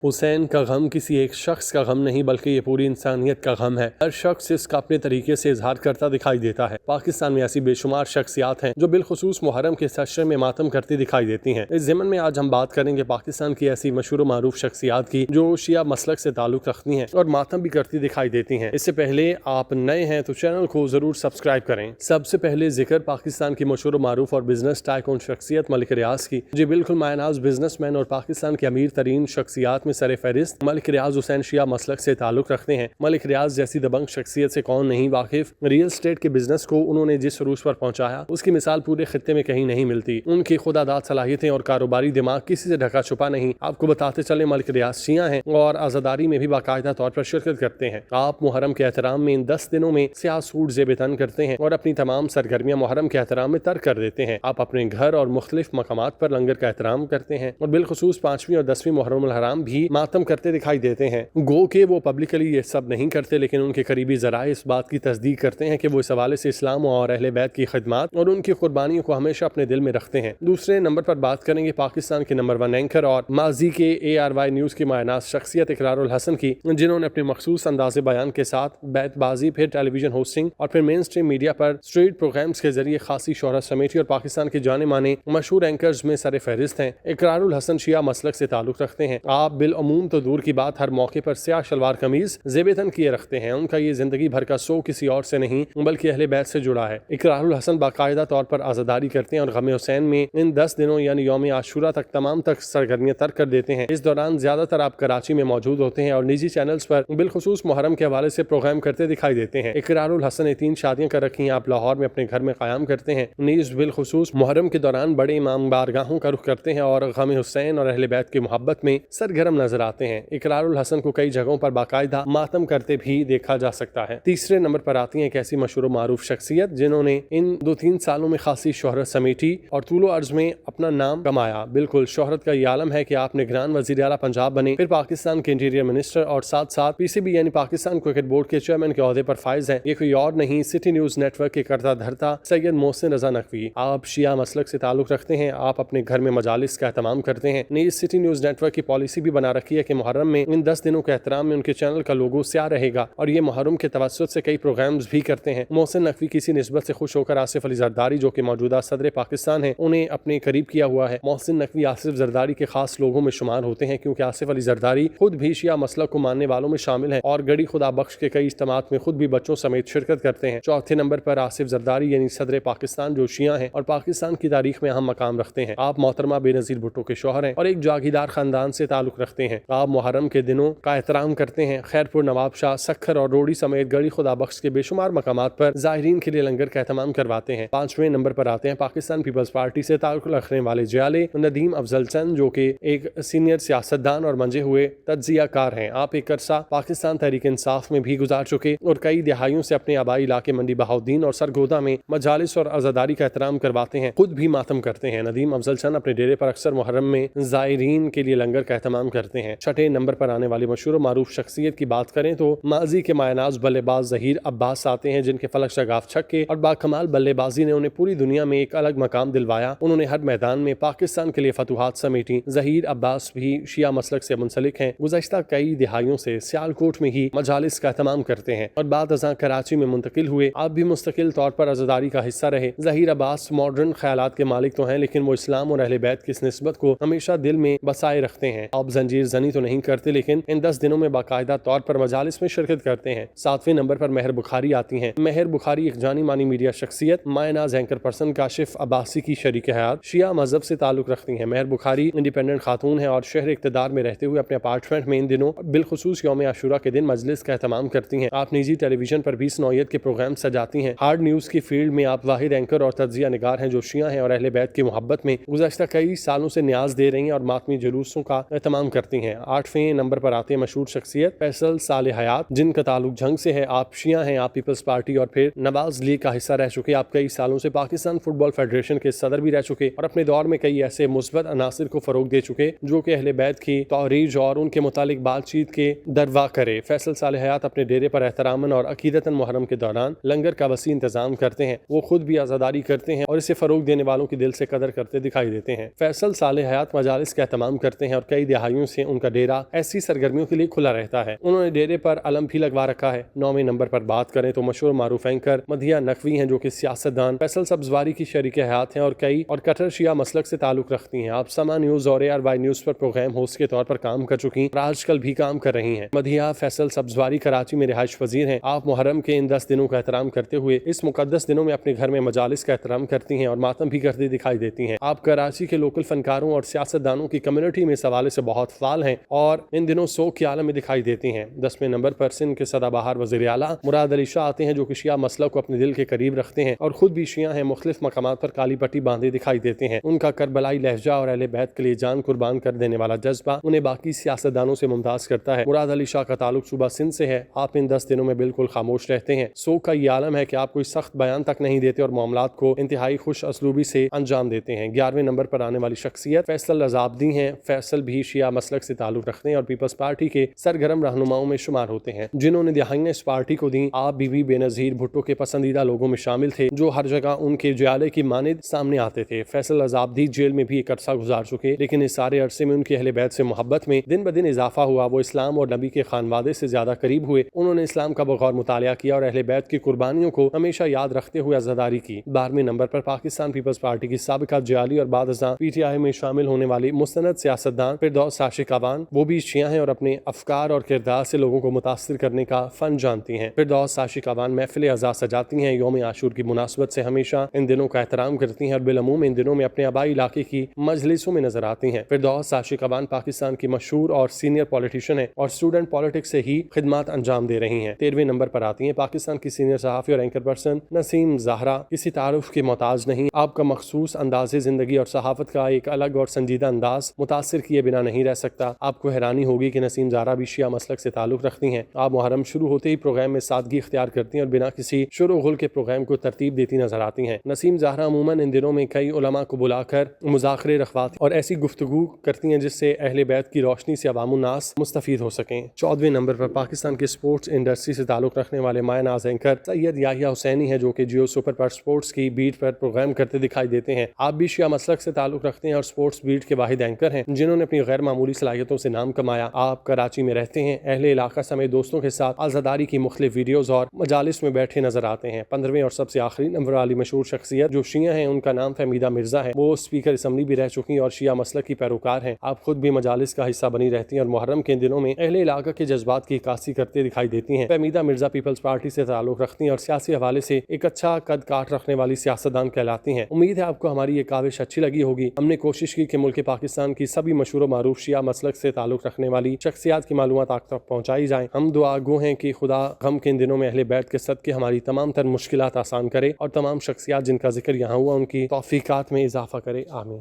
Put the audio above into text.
हुसैन का गम किसी एक शख्स का गम नहीं बल्कि ये पूरी इंसानियत का गम है। हर शख्स इसका अपने तरीके से इजहार करता दिखाई देता है। पाकिस्तान में ऐसी बेशुमार शख्सियात हैं जो बिलखुसूस मुहर्रम के सशरे में मातम करती दिखाई देती हैं। इस ज़मन में आज हम बात करेंगे पाकिस्तान की ऐसी मशहूर मारूफ शख्सियात की जो शिया मसलक से ताल्लुक़ रखती हैं और मातम भी करती दिखाई देती हैं। इससे पहले आप नए हैं तो चैनल को जरूर सब्सक्राइब करें। सबसे पहले जिक्र पाकिस्तान की मशहूर मारूफ और बिजनेस टाइकून शख्सियत मलिक रियाज की, जो बिल्कुल मायनाज बिजनेसमैन और पाकिस्तान की अमीर तरीन शख्सियात में सर फहरिस्त मलिक रियाज हुसैन शिया मसलक से ताल्लुक़ रखते हैं। मलिक रियाज जैसी दबंग शख्सियत से कौन नहीं वाकिफ। रियल स्टेट के बिजनेस को उन्होंने जिस अरूज पर पहुंचाया उसकी मिसाल पूरे खित्ते में कहीं नहीं मिलती। उनकी खुदादाद सलाहियतें और कारोबारी दिमाग किसी से ढका छुपा नहीं। आपको बताते चले मलिक रियाज शिया हैं और आज़ादारी में भी बाकायदा तौर पर शिरकत करते हैं। आप मुहर्रम के एहतराम में इन 10 दिनों में स्याह सूट ज़ेब तन करते हैं और अपनी तमाम सरगर्मियाँ मुहर्रम के एहतराम में तर्क कर देते हैं। आप अपने घर और मुख्तलिफ मकामात पर लंगर का एहतराम करते हैं और बिलखुसूस 5वीं और 10वीं मुहर्रम अल हराम भी मातम करते दिखाई देते हैं। गो के वो पब्लिकली ये सब नहीं करते, लेकिन उनके करीबी ज़राए इस बात की तस्दीक करते हैं कि वो इस हवाले से इस्लाम और अहले बैत की खिदमत और उनकी कुर्बानियों को हमेशा अपने दिल में रखते हैं। दूसरे नंबर पर बात करेंगे पाकिस्तान के नंबर 1 एंकर और माजी के ARY न्यूज़ की मायनाज शख्सियत इकरारुल हसन की, जिन्होंने अपने मखसूस अंदाज़े बयान के साथ बैतबाजी, फिर टेलीविजन होस्टिंग और फिर मेन स्ट्रीम मीडिया पर स्ट्रीट प्रोग्राम्स के जरिए खासी शोहरत समेटी और पाकिस्तान के जाने माने मशहूर एंकर्स में सर फहरिस्त हैं। इकरारुल हसन शिया मसलक से ताल्लुक़ रखते हैं। आप बिलअमूम तो दूर की बात हर मौके पर स्याह शलवार कमीज ज़ेब-ए-तन किए रखते हैं। उनका ये जिंदगी भर का शो किसी और से नहीं बल्कि अहले बैत से जुड़ा है। इकरारुल हसन बाकायदा तौर पर आज़ादारी करते हैं और गम हुसैन में इन 10 दिनों यानी यौम आशूरा तक तमाम तक सरगर्मियां तर्क कर देते हैं। इस दौरान ज्यादातर आप कराची में मौजूद होते हैं और निजी चैनल्स पर बिलखुसूस मुहर्रम के हवाले से प्रोग्राम करते दिखाई देते हैं। इकरारुल हसन ने 3 शादियां कर रखी हैं। आप लाहौर में अपने घर में क़याम करते हैं। नीज़ बिलखुसूस मुहर्रम के दौरान बड़े इमाम बारगाहों का रुख करते हैं और गम हुसैन और अहले बैत की मोहब्बत में सरगर्म नजर आते हैं। इकरारुल हसन को कई जगहों पर बाकायदा मातम करते भी देखा जा सकता है। तीसरे नंबर पर आती है एक ऐसी मशहूर मारूफ शख्सियत जिन्होंने इन 2-3 सालों में खासी शोहरत समेटी और तूलो अर्ज में अपना नाम कमाया। बिल्कुल शोहरत का ये आलम है कि आप निगरान वज़ीर आला पंजाब बने, फिर पाकिस्तान के इंटीरियर मिनिस्टर और साथ साथ PCB यानी पाकिस्तान क्रिकेट बोर्ड के चेयरमैन के ओहदे पर फाइज है। ये कोई और नहीं, सिटी न्यूज नेटवर्क के करता धरता सैयद मोहसिन रजा नकवी। आप शिया मसलक से ताल्लुक़ रखते हैं। आप अपने घर में मजालिस का एहतमाम करते हैं। न्यूज सिटी न्यूज नेटवर्क की पॉलिसी भी बना रखी है कि मुहर्रम में इन 10 दिनों के एहतराम में उनके चैनल का लोगो स्याह रहेगा और ये मुहर्रम के तवस्सुत से कई प्रोग्राम्स भी करते हैं। मोहसिन नकवी किसी निस्बत से खुश होकर आसिफ अली जरदारी जो कि मौजूदा सदर पाकिस्तान है उन्हें अपने करीब किया हुआ है। मोहसिन नकवी आसिफ जरदारी के खास लोगों में शुमार होते हैं क्योंकि आसिफ अली जरदारी खुद भी शिया मसलक को मानने वालों में शामिल है और गड़ी खुदा बख्श के कई इज्तिमात में खुद भी बच्चों समेत शिरकत करते हैं। चौथे नंबर पर आसिफ जरदारी यानी सदर पाकिस्तान जो शिया है और पाकिस्तान की तारीख में अहम मकाम रखते हैं। आप मोहतरमा बेनजीर भुट्टो के शौहर हैं और एक जागीरदार खानदान से ताल्लुक़ रखते हैं। आप मुहर्रम के दिनों का एहतराम करते हैं। खैरपुर, नवाबशाह, सखर और रोडी समेत गड़ी खुदा बख्श के बेशुमार मकामात पर ज़ाहिरीन के लिए लंगर का एहतमाम करवाते हैं। 5वें नंबर पर आते हैं पाकिस्तान पीपल्स पार्टी से ताल्लुक़ रखने वाले जयाले नदीम अफजल चंद जो कि एक सीनियर सियासतदान और मंजे हुए तज्जियाकार हैं। आप एक अरसा पाकिस्तान तहरीक इंसाफ में भी गुजार चुके और कई दिहाइयों से अपने आबाई इलाके मंडी बहाउद्दीन और सरगोदा में मजालिस और आज़ादारी का एहतराम करवाते हैं। खुद भी मातम करते हैं। नदीम अफजल चंद अपने डेरे पर अक्सर मुहर्रम में ज़ायरीन के लिए लंगर का एहतमाम करते हैं। 6ठे नंबर पर आने वाली मशहूर मारूफ शख्सियत की बात करें तो माजी के मायनाज बल्लेबाज ज़हीर अब्बास आते हैं जिनके फलक शगाफ छक्के और बाकमाल बल्लेबाजी ने उन्हें पूरी दुनिया में एक अलग मकाम दिलवाया। उन्होंने हर मैदान में पाकिस्तान के लिए फतुहात समेटी। ज़हीर अब्बास भी शिया मसलक से मुंसलिक हैं। गुज़श्ता कई दिहाइयों से सियालकोट में ही मजालिस का एहतमाम करते हैं और बाद अज़ां कराची में मुंतकिल हुए। आप भी मुस्तकिल तौर पर आज़ादारी का हिस्सा रहे। ज़हीर अब्बास मॉडर्न ख्यालात के मालिक तो हैं लेकिन वो इस्लाम और अहले बैत की इस निस्बत को हमेशा दिल में बसाए रखते हैं। आप जंजीर जनी तो नहीं करते लेकिन इन 10 दिनों में बाकायदा तौर पर मजालिस में शिरकत करते हैं। 7वें नंबर पर महर बुखारी आती हैं। महर बुखारी एक जानी मानी मीडिया शख्सियत मायनाज एंकर पर्सन काशिफ अब्बासी की शरीक हयात शिया मजहब से ताल्लुक़ रखती हैं। महर बुखारी इंडिपेंडेंट खातून है और शहर इक़्तिदार में रहते हुए अपने अपार्टमेंट में इन दिनों बिलखुसूस यौम आशूरा के दिन मजलिस का एहतमाम करती हैं। आप निजी टेलीविजन पर भी इस नौयत के प्रोग्राम सजाती हैं। हार्ड न्यूज़ की फील्ड में आप वाहिद एंकर और तज्जिया निगार हैं जो शिया हैं और अहले बैत की मोहब्बत में गुज़श्ता कई सालों से न्याज दे रही हैं और मातमी जुलूसों का एहतमाम करती हैं। 8वें नंबर पर आते हैं मशहूर शख्सियत फैसल साले हयात जिनका ताल्लुक जंग से है। आप शिया हैं। आप पीपल्स पार्टी और फिर नवाज लीग का हिस्सा रह चुके। आप कई सालों से पाकिस्तान फुटबॉल फेडरेशन के सदर भी रह चुके और अपने दौर में कई ऐसे मुस्बत अनासिर को फरोग दे चुके जो कि अहले बैत की तौरीज और उनके मुतालिक बातचीत के दरवा करे। फैसल साले हयात अपने डेरे पर एहतरामन और अकीदतन मुहर्रम के दौरान लंगर का वसी इंतजाम करते हैं। वो खुद भी आज़ादारी करते हैं और इसे फरोग देने वालों की दिल से कदर करते दिखाई देते हैं। फैसल साले हयात मजालिस का एहतमाम करते हैं और कई दिहाइयों से उनका डेरा ऐसी सरगर्मियों के लिए खुला रहता है। उन्होंने डेरे पर अलम भी लगवा रखा है। 9वें नंबर पर बात करें तो मशहूर मारूफ एंकर मदिया नकवी हैं, जो कि सियासतदान फैसल सब्जवारी की शरीक हयात हैं और कट्टर शिया मसलक से ताल्लुक रखती हैं। आप समा न्यूज और ARY न्यूज पर प्रोग्राम होस्ट के तौर पर काम कर चुकी और आजकल भी काम कर रही हैं। मदिया फैसल सब्जवारी कराची में रिहाइश पजीर हैं। आप मुहर्रम के इन 10 दिनों का एहतराम करते हुए इस मुकद्दस दिनों में अपने घर में मजालिस का एहतराम करती हैं और मातम भी करती दिखाई देती हैं। आप कराची के लोकल फनकारों और सियासतदानों की कम्युनिटी में इस हवाले से बहुत फाल हैं और इन दिनों सोग के आलम में दिखाई देती हैं। 10वें नंबर पर सिंध के सदाबहार वज़ीर आला मुराद अली शाह आते हैं, जो कि शिया मसलक को अपने दिल के करीब रखते हैं और खुद भी शिया हैं। मुख्तलिफ मकामात पर काली पट्टी बांधे दिखाई देते हैं। उनका करबलाई लहजा और अहले बैत के लिए जान कुर्बान कर देने वाला जज्बा उन्हें बाकी सियासतदानों से मुमताज करता है। मुराद अली शाह का ताल्लुक सूबा सिंध से है। आप इन 10 दिनों में बिल्कुल खामोश रहते हैं। सोग का ये आलम है कि आप कोई सख्त बयान तक नहीं देते और मामलात को इंतहाई खुश असलूबी से अंजाम देते हैं। 11वें नंबर पर आने वाली शख्सियत फैसल रज़ाब्दी हैं। फैसल भी शिया मसलक से ताल्लुक रखते हैं और पीपल्स पार्टी के सरगर्म रहनुमाओं में शुमार होते हैं, जिन्होंने दिहाइयां इस पार्टी को दी। आप बीबी बेनज़ीर भुट्टो के पसंदीदा लोगों में शामिल थे, जो हर जगह उनके ज्याले की मानिद सामने आते थे। फैसल रज़ाब्दी जेल में भी एक अरसा गुजार चुके, लेकिन इस सारे अरसे में उनके अहले बैत से मोहब्बत में दिन ब दिन इजाफा हुआ। वो इस्लाम और नबी के खानवादे से ज्यादा करीब हुए। उन्होंने इस्लाम का बगौर मुतालिया किया और अहले बैत की कुर्बानियों को हमेशा याद रखते हुए अज़ादारी की। 12वें नंबर पर पाकिस्तान पीपल्स पार्टी की साबिका जियाली और बाद PTI में शामिल होने वाली मुस्तनद सियासतदान फिरदौस आशिक अवान, वो भी शिया हैं और अपने अफकार और किरदार से लोगों को मुतासिर करने का फन जानती हैं। फिरदौस आशिक अवान महफिल अज़ा सजाती हैं। यौम आशूर की मुनासबत से हमेशा इन दिनों का एहतराम करती हैं और बिलअमूम इन दिनों में अपने आबाई इलाके की मजलिसों में नजर आती हैं। फिरदौस आशिक अवान पाकिस्तान की मशहूर और सीनियर पॉलिटिशियन है और स्टूडेंट पॉलिटिक्स से ही खिदमत अंजाम दे रही हैं। 13वें नंबर पर आती हैं पाकिस्तान की सीनियर सहाफ़ी और एंकर पर्सन नसीम ज़हरा। किसी तारुफ के मोहताज नहीं। आपका मखसूस अंदाज़े ज़िंदगी और सहाफ़त का एक अलग और संजीदा अंदाज मुतासिर किए बिना नहीं रह सकता। आपको हैरानी होगी कि नसीम ज़हरा भी शिया मसलक से ताल्लुक़ रखती हैं। आप मुहर्रम शुरू होते ही प्रोग्राम में सादगी इख्तियार करती हैं और बिना किसी शुरू गुल के प्रोग्राम को तरतीब देती नजर आती हैं। नसीम ज़हरा अमूमन इन दिनों में कई उलमा को बुलाकर मुज़ाकरे रखवाती और ऐसी गुफ्तगू करती हैं जिससे अहले बैत की रोशनी से अवामुन्नास मुस्तफ़ीद हो सकें। 14वें नंबर पर पाकिस्तान के स्पोर्ट्स इंडस्ट्री से ताल्लुक़ रखने वाले माया नाज एंकर सैयद याहिया हुसैनी है, जो कि जियो सुपर पर स्पोर्ट्स की बीट पर प्रोग्राम करते दिखाई देते हैं। आप भी शिया मसलक से ताल्लुक़ रखते हैं और स्पोर्ट्स बीट के वाहिद एंकर हैं जिन्होंने अपनी गैर मामूली सलाहियतों से नाम कमाया। आप कराची में रहते हैं। अहले इलाका समेत दोस्तों के साथ आज़ादारी की मुख्तलिफ वीडियोज़ और मजालिस में बैठे नजर आते हैं। 15वें और सबसे आखिरी नंबर वाली मशहूर शख्सियत जो शिया हैं, उनका नाम फहमीदा मिर्जा है। वो स्पीकर असम्बली भी रह चुकी और शिया मसलक की पैरोकार हैं। आप खुद भी मजालिस का हिस्सा बनी रहती हैं और मुहर्रम के दिनों में अहले इलाका के जज्बात की इक्कासी करते दिखाई देती हैं। फहमीदा मिर्जा पीपल्स पार्टी से ताल्लुक़ रखती हैं और सियासी हवाले से एक अच्छा कद काट रखने वाली सियासतदान कहलाती हैं। उम्मीद है आपको हमारी ये काविश अच्छी लगी होगी। हमने कोशिश की कि मुल्क पाकिस्तान की सभी मशहूर मारूफ शिया मसलक से ताल्लुक़ रखने वाली शख्सियात की मालूमात आप तक पहुँचाई जाए। हम दुआ गो हैं कि खुदा गम के इन दिनों में अहले बैत के सदके हमारी तमाम तर मुश्किलात आसान करे और तमाम शख्सियात जिनका जिक्र यहाँ हुआ उनकी तौफीकात में इजाफा करे। आमीन।